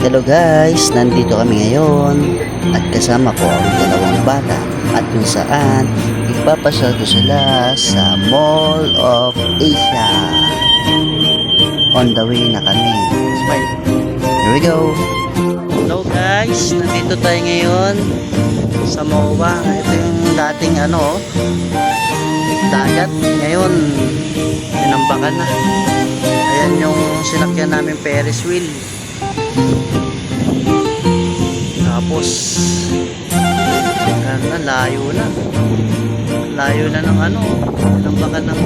Hello guys, nandito kami ngayon at kasama ko ang dalawang bata at kung saan ipapasyal ko sila sa Mall of Asia. On the way na kami. Smile. Here we go. Hello guys, nandito tayo ngayon sa MOA. Ito yung dating dagat. Ngayon, inambakan na. Ayan yung sinakyan namin Ferris wheel. Tapos layo na ng nambakan ng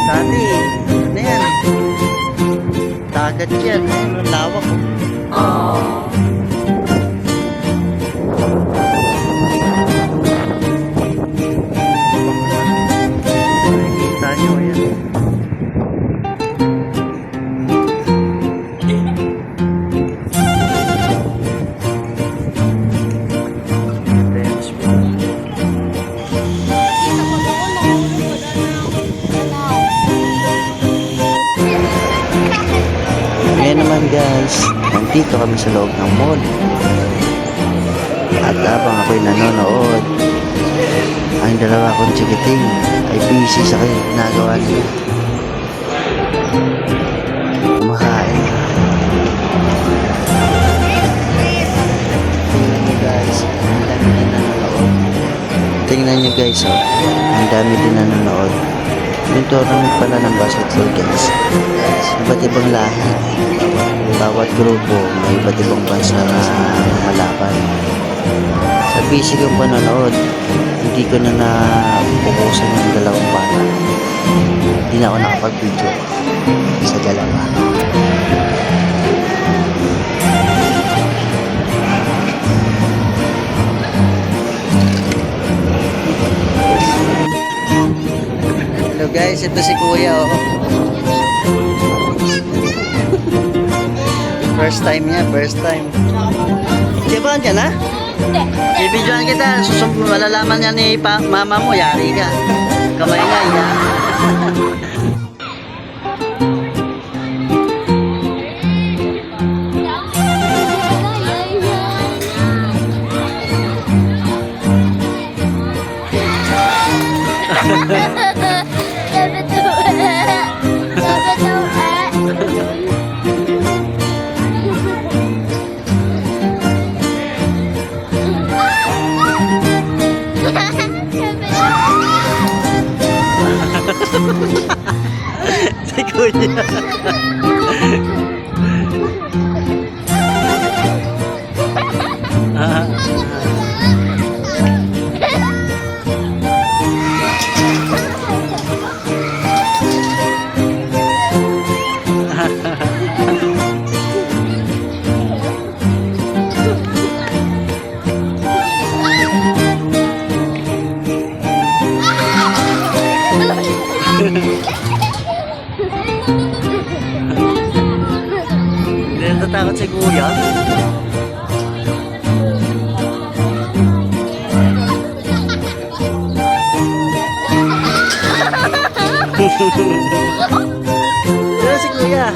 dati yan dagat yan, lawak. Nakikita nyo yan. Ngayon naman guys, nandito kami sa loob ng mall. At habang ako'y nanonood, ang dalawa kong chikiting ay busy sa ginagawa nila. Kumakain. Tingnan nyo guys, ang dami din nanonood. Tingnan nyo guys, ang dami din nanonood. Yung tournament pala ng basketball guys. Iba't ibang lahi. Bawat grupo may iba't ibang bansa na malaban. Sa busy kong panonood, hindi ko na napupusan yung dalawang bata. Hindi na ako nakapag-video sa dalawa. Hello guys, ito si Kuya First time niya, first time. Di ba andyan ha? Hindi. Ibidyoan kita, malalaman niya ni mama mo, yari ka. Kamay nga, yan. Si Kuya. Hindi natatakot si Kuya. Pero si Kuya.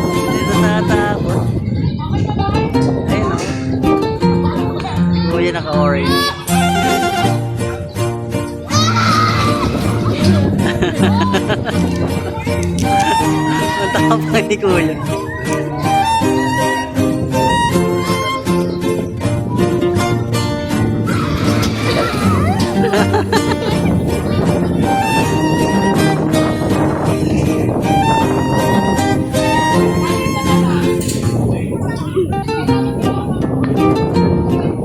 Hindi natatakot. Ayun Kuya naka-orange. Ang tapang ni Kuya.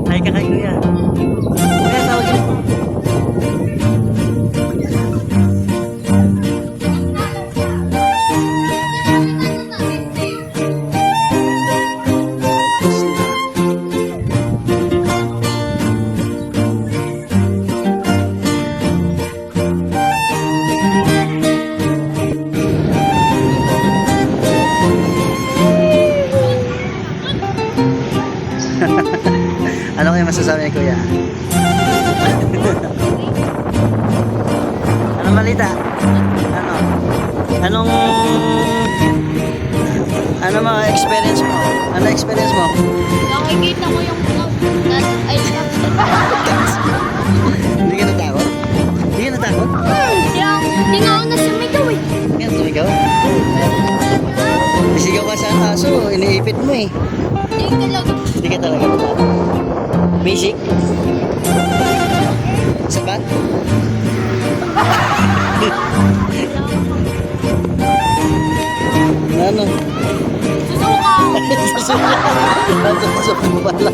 Ay ka kay Kuya. Kuya, tawagin mo. Ano kayo masasabi ni Kuya? Anong malita? Ano? Anong... Ano mga experience mo? Ano experience mo? Nakikita ko yung vlog. Ay, Hindi ka natakot? Hindi ka natakot? Hindi nga ako nasumigaw eh. Hindi ka sumigaw? Isigaw ka sa aso, iniipit mo eh. Hindi talaga. Hindi ka talaga natakot. Basic? Isa pa? Ano? Susuka. Susuka mo pala.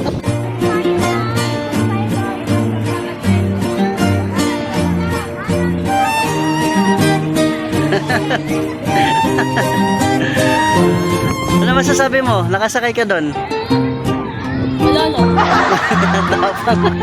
Ano masasabi mo? Nakasakay ka doon? Wala na. Tapang.